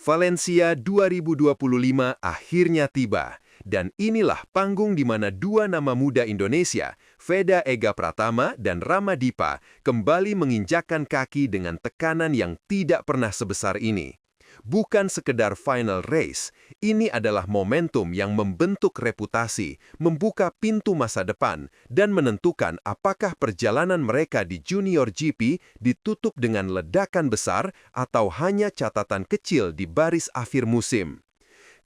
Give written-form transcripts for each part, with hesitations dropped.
Valencia 2025 akhirnya tiba, dan inilah panggung di mana dua nama muda Indonesia, Veda Ega Pratama dan Rama Dipa, kembali menginjakkan kaki dengan tekanan yang tidak pernah sebesar ini. Bukan sekedar final race, ini adalah momentum yang membentuk reputasi, membuka pintu masa depan, dan menentukan apakah perjalanan mereka di Junior GP ditutup dengan ledakan besar atau hanya catatan kecil di baris akhir musim.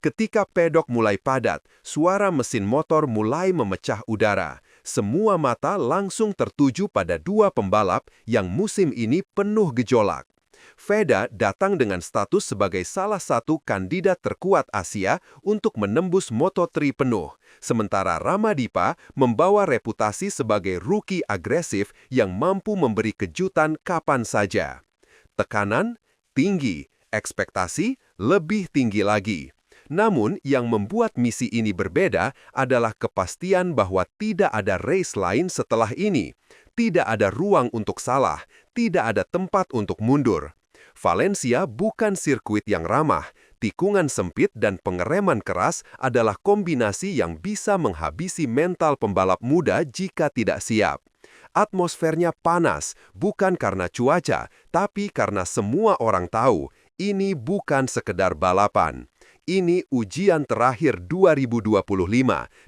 Ketika pedok mulai padat, suara mesin motor mulai memecah udara. Semua mata langsung tertuju pada dua pembalap yang musim ini penuh gejolak. Veda datang dengan status sebagai salah satu kandidat terkuat Asia untuk menembus Moto3 penuh, sementara Rama Dipa membawa reputasi sebagai rookie agresif yang mampu memberi kejutan kapan saja. Tekanan tinggi, ekspektasi lebih tinggi lagi. Namun, yang membuat misi ini berbeda adalah kepastian bahwa tidak ada race lain setelah ini. Tidak ada ruang untuk salah, tidak ada tempat untuk mundur. Valencia bukan sirkuit yang ramah, tikungan sempit dan pengereman keras adalah kombinasi yang bisa menghabisi mental pembalap muda jika tidak siap. Atmosfernya panas, bukan karena cuaca, tapi karena semua orang tahu, ini bukan sekedar balapan. Ini ujian terakhir 2025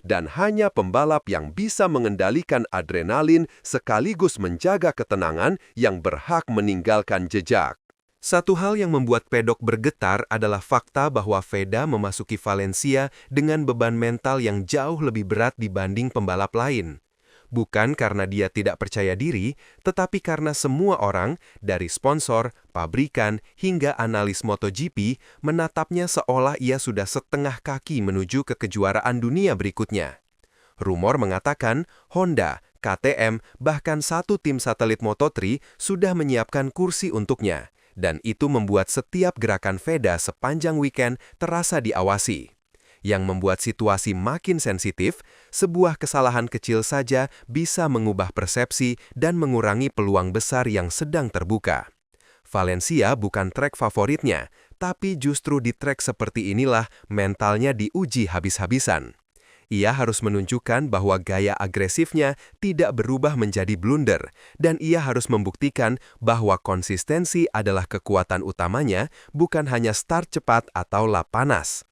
dan hanya pembalap yang bisa mengendalikan adrenalin sekaligus menjaga ketenangan yang berhak meninggalkan jejak. Satu hal yang membuat pedok bergetar adalah fakta bahwa Veda memasuki Valencia dengan beban mental yang jauh lebih berat dibanding pembalap lain. Bukan karena dia tidak percaya diri, tetapi karena semua orang, dari sponsor, pabrikan, hingga analis MotoGP, menatapnya seolah ia sudah setengah kaki menuju ke kejuaraan dunia berikutnya. Rumor mengatakan Honda, KTM, bahkan satu tim satelit Moto3 sudah menyiapkan kursi untuknya, dan itu membuat setiap gerakan Veda sepanjang weekend terasa diawasi. Yang membuat situasi makin sensitif, sebuah kesalahan kecil saja bisa mengubah persepsi dan mengurangi peluang besar yang sedang terbuka. Valencia bukan trek favoritnya, tapi justru di trek seperti inilah mentalnya diuji habis-habisan. Ia harus menunjukkan bahwa gaya agresifnya tidak berubah menjadi blunder, dan ia harus membuktikan bahwa konsistensi adalah kekuatan utamanya, bukan hanya start cepat atau lap panas.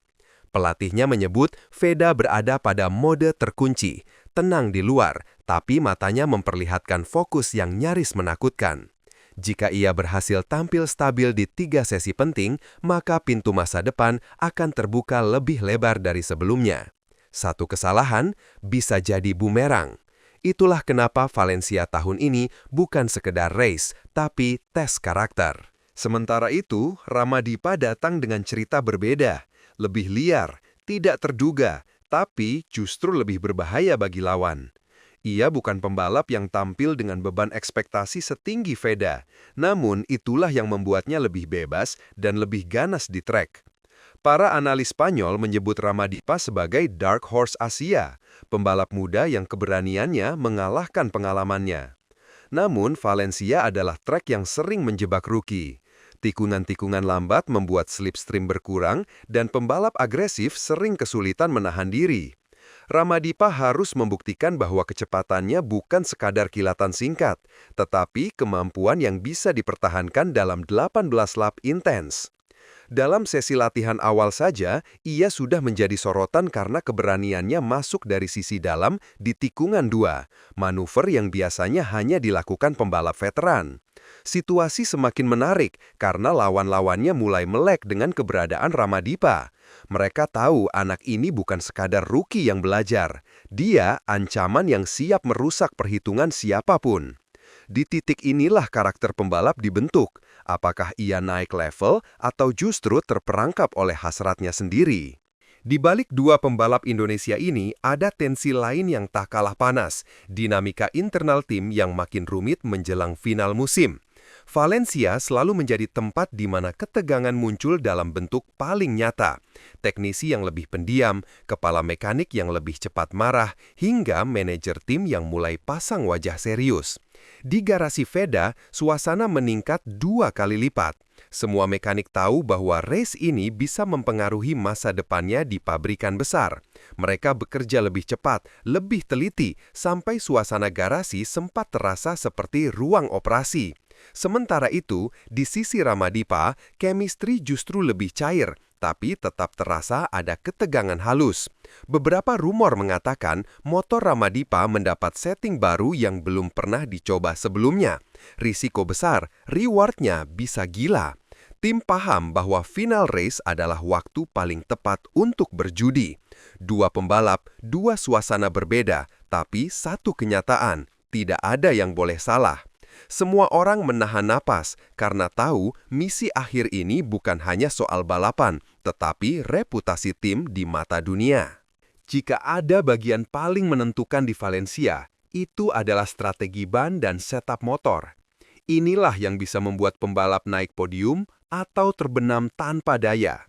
Pelatihnya menyebut Veda berada pada mode terkunci, tenang di luar, tapi matanya memperlihatkan fokus yang nyaris menakutkan. Jika ia berhasil tampil stabil di 3 sesi penting, maka pintu masa depan akan terbuka lebih lebar dari sebelumnya. Satu kesalahan bisa jadi bumerang. Itulah kenapa Valencia tahun ini bukan sekedar race, tapi tes karakter. Sementara itu, Rama Dipa datang dengan cerita berbeda. Lebih liar, tidak terduga, tapi justru lebih berbahaya bagi lawan. Ia bukan pembalap yang tampil dengan beban ekspektasi setinggi Veda, namun itulah yang membuatnya lebih bebas dan lebih ganas di trek. Para analis Spanyol menyebut Rama Dipa sebagai Dark Horse Asia, pembalap muda yang keberaniannya mengalahkan pengalamannya. Namun, Valencia adalah trek yang sering menjebak rookie. Tikungan-tikungan lambat membuat slipstream berkurang dan pembalap agresif sering kesulitan menahan diri. Rama Dipa harus membuktikan bahwa kecepatannya bukan sekadar kilatan singkat, tetapi kemampuan yang bisa dipertahankan dalam 18 lap intens. Dalam sesi latihan awal saja, ia sudah menjadi sorotan karena keberaniannya masuk dari sisi dalam di tikungan 2, manuver yang biasanya hanya dilakukan pembalap veteran. Situasi semakin menarik karena lawan-lawannya mulai melek dengan keberadaan Rama Dipa. Mereka tahu anak ini bukan sekadar rookie yang belajar. Dia ancaman yang siap merusak perhitungan siapapun. Di titik inilah karakter pembalap dibentuk. Apakah ia naik level atau justru terperangkap oleh hasratnya sendiri? Di balik dua pembalap Indonesia ini, ada tensi lain yang tak kalah panas, dinamika internal tim yang makin rumit menjelang final musim. Valencia selalu menjadi tempat di mana ketegangan muncul dalam bentuk paling nyata. Teknisi yang lebih pendiam, kepala mekanik yang lebih cepat marah, hingga manajer tim yang mulai pasang wajah serius. Di garasi Veda, suasana meningkat 2 kali lipat. Semua mekanik tahu bahwa race ini bisa mempengaruhi masa depannya di pabrikan besar. Mereka bekerja lebih cepat, lebih teliti, sampai suasana garasi sempat terasa seperti ruang operasi. Sementara itu, di sisi Ramadipa, chemistry justru lebih cair, tapi tetap terasa ada ketegangan halus. Beberapa rumor mengatakan motor Ramadipa mendapat setting baru yang belum pernah dicoba sebelumnya. Risiko besar, reward-nya bisa gila. Tim paham bahwa final race adalah waktu paling tepat untuk berjudi. Dua pembalap, dua suasana berbeda, tapi satu kenyataan, tidak ada yang boleh salah. Semua orang menahan napas karena tahu misi akhir ini bukan hanya soal balapan, tetapi reputasi tim di mata dunia. Jika ada bagian paling menentukan di Valencia, itu adalah strategi ban dan setup motor. Inilah yang bisa membuat pembalap naik podium atau terbenam tanpa daya.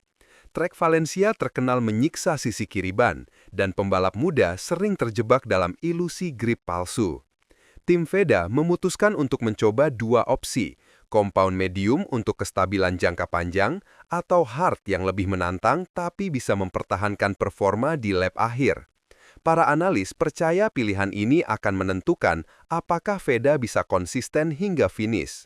Trek Valencia terkenal menyiksa sisi kiri ban, dan pembalap muda sering terjebak dalam ilusi grip palsu. Tim Veda memutuskan untuk mencoba dua opsi, compound medium untuk kestabilan jangka panjang, atau hard yang lebih menantang tapi bisa mempertahankan performa di lap akhir. Para analis percaya pilihan ini akan menentukan apakah Veda bisa konsisten hingga finish.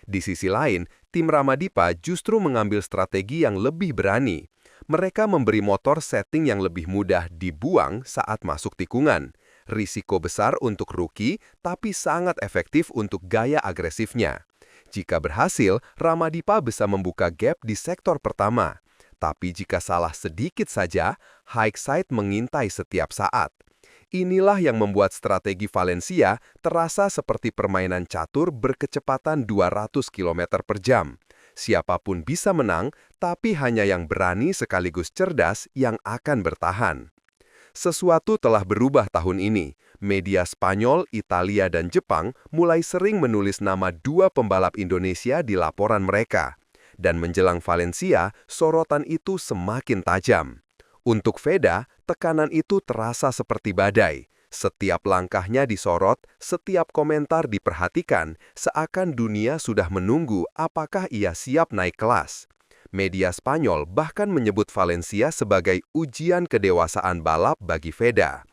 Di sisi lain, tim Ramadipa justru mengambil strategi yang lebih berani. Mereka memberi motor setting yang lebih mudah dibuang saat masuk tikungan. Risiko besar untuk rookie, tapi sangat efektif untuk gaya agresifnya. Jika berhasil, Ramadipa bisa membuka gap di sektor pertama. Tapi jika salah sedikit saja, high side mengintai setiap saat. Inilah yang membuat strategi Valencia terasa seperti permainan catur berkecepatan 200 km per jam. Siapapun bisa menang, tapi hanya yang berani sekaligus cerdas yang akan bertahan. Sesuatu telah berubah tahun ini. Media Spanyol, Italia, dan Jepang mulai sering menulis nama dua pembalap Indonesia di laporan mereka. Dan menjelang Valencia, sorotan itu semakin tajam. Untuk Veda, tekanan itu terasa seperti badai. Setiap langkahnya disorot, setiap komentar diperhatikan, seakan dunia sudah menunggu apakah ia siap naik kelas. Media Spanyol bahkan menyebut Valencia sebagai ujian kedewasaan balap bagi Veda.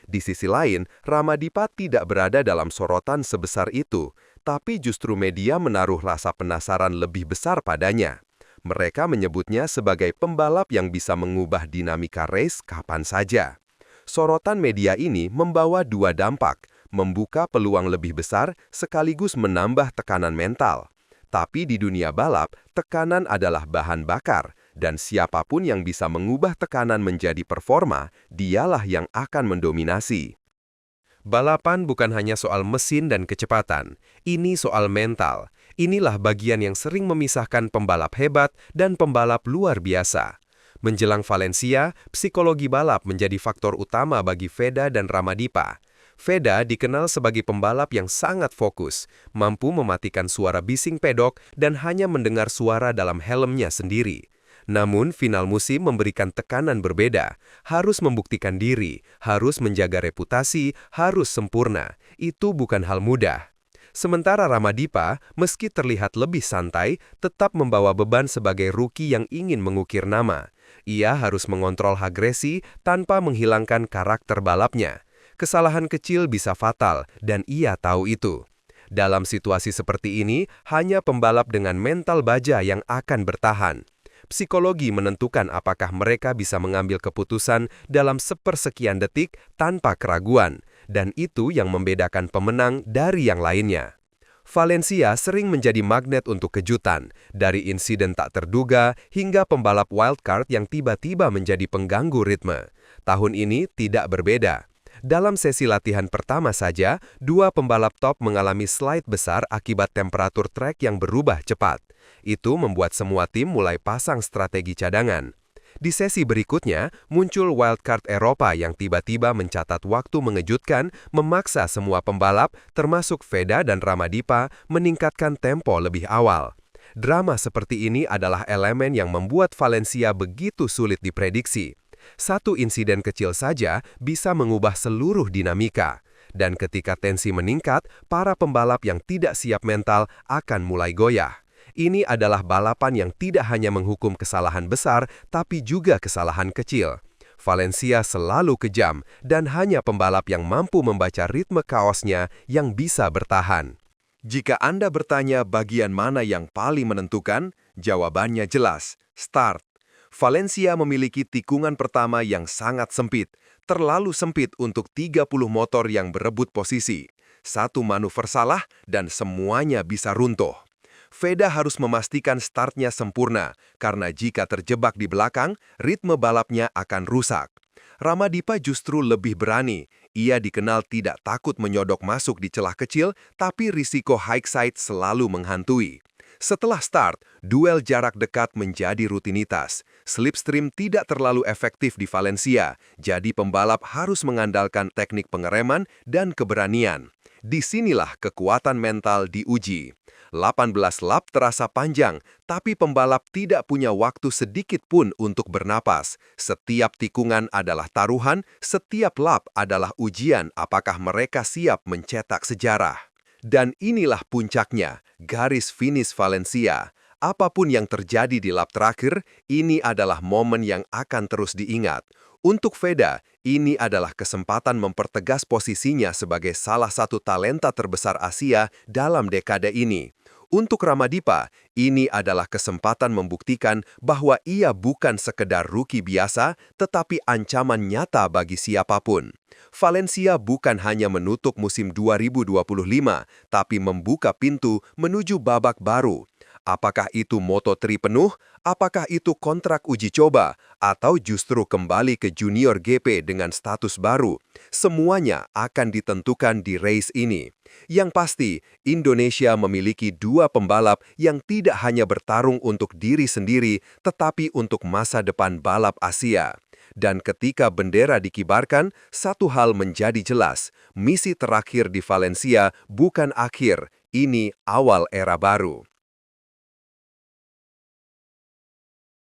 Di sisi lain, Ramadipa tidak berada dalam sorotan sebesar itu, tapi justru media menaruh rasa penasaran lebih besar padanya. Mereka menyebutnya sebagai pembalap yang bisa mengubah dinamika race kapan saja. Sorotan media ini membawa dua dampak, membuka peluang lebih besar sekaligus menambah tekanan mental. Tapi di dunia balap, tekanan adalah bahan bakar, dan siapapun yang bisa mengubah tekanan menjadi performa, dialah yang akan mendominasi. Balapan bukan hanya soal mesin dan kecepatan, ini soal mental. Inilah bagian yang sering memisahkan pembalap hebat dan pembalap luar biasa. Menjelang Valencia, psikologi balap menjadi faktor utama bagi Veda dan Ramadipa. Veda dikenal sebagai pembalap yang sangat fokus, mampu mematikan suara bising pedok dan hanya mendengar suara dalam helmnya sendiri. Namun, final musim memberikan tekanan berbeda. Harus membuktikan diri, harus menjaga reputasi, harus sempurna. Itu bukan hal mudah. Sementara Ramadipa, meski terlihat lebih santai, tetap membawa beban sebagai rookie yang ingin mengukir nama. Ia harus mengontrol agresi tanpa menghilangkan karakter balapnya. Kesalahan kecil bisa fatal, dan ia tahu itu. Dalam situasi seperti ini, hanya pembalap dengan mental baja yang akan bertahan. Psikologi menentukan apakah mereka bisa mengambil keputusan dalam sepersekian detik tanpa keraguan, dan itu yang membedakan pemenang dari yang lainnya. Valencia sering menjadi magnet untuk kejutan, dari insiden tak terduga hingga pembalap wildcard yang tiba-tiba menjadi pengganggu ritme. Tahun ini tidak berbeda. Dalam sesi latihan pertama saja, dua pembalap top mengalami slide besar akibat temperatur trek yang berubah cepat. Itu membuat semua tim mulai pasang strategi cadangan. Di sesi berikutnya, muncul wildcard Eropa yang tiba-tiba mencatat waktu mengejutkan, memaksa semua pembalap, termasuk Veda dan Ramadipa, meningkatkan tempo lebih awal. Drama seperti ini adalah elemen yang membuat Valencia begitu sulit diprediksi. Satu insiden kecil saja bisa mengubah seluruh dinamika. Dan ketika tensi meningkat, para pembalap yang tidak siap mental akan mulai goyah. Ini adalah balapan yang tidak hanya menghukum kesalahan besar, tapi juga kesalahan kecil. Valencia selalu kejam, dan hanya pembalap yang mampu membaca ritme kaosnya yang bisa bertahan. Jika Anda bertanya bagian mana yang paling menentukan, jawabannya jelas, start. Valencia memiliki tikungan pertama yang sangat sempit, terlalu sempit untuk 30 motor yang berebut posisi. Satu manuver salah dan semuanya bisa runtuh. Veda harus memastikan startnya sempurna, karena jika terjebak di belakang, ritme balapnya akan rusak. Ramadipa justru lebih berani. Ia dikenal tidak takut menyodok masuk di celah kecil, tapi risiko high side selalu menghantui. Setelah start, duel jarak dekat menjadi rutinitas. Slipstream tidak terlalu efektif di Valencia, jadi pembalap harus mengandalkan teknik pengereman dan keberanian. Disinilah kekuatan mental diuji. 18 lap terasa panjang, tapi pembalap tidak punya waktu sedikit pun untuk bernapas. Setiap tikungan adalah taruhan, setiap lap adalah ujian apakah mereka siap mencetak sejarah. Dan inilah puncaknya, garis finish Valencia. Apapun yang terjadi di lap terakhir, ini adalah momen yang akan terus diingat. Untuk Veda, ini adalah kesempatan mempertegas posisinya sebagai salah satu talenta terbesar Asia dalam dekade ini. Untuk Ramadipa, ini adalah kesempatan membuktikan bahwa ia bukan sekedar rookie biasa, tetapi ancaman nyata bagi siapapun. Valencia bukan hanya menutup musim 2025, tapi membuka pintu menuju babak baru. Apakah itu Moto3 penuh? Apakah itu kontrak uji coba? Atau justru kembali ke Junior GP dengan status baru? Semuanya akan ditentukan di race ini. Yang pasti, Indonesia memiliki dua pembalap yang tidak hanya bertarung untuk diri sendiri, tetapi untuk masa depan balap Asia. Dan ketika bendera dikibarkan, satu hal menjadi jelas, misi terakhir di Valencia bukan akhir, ini awal era baru.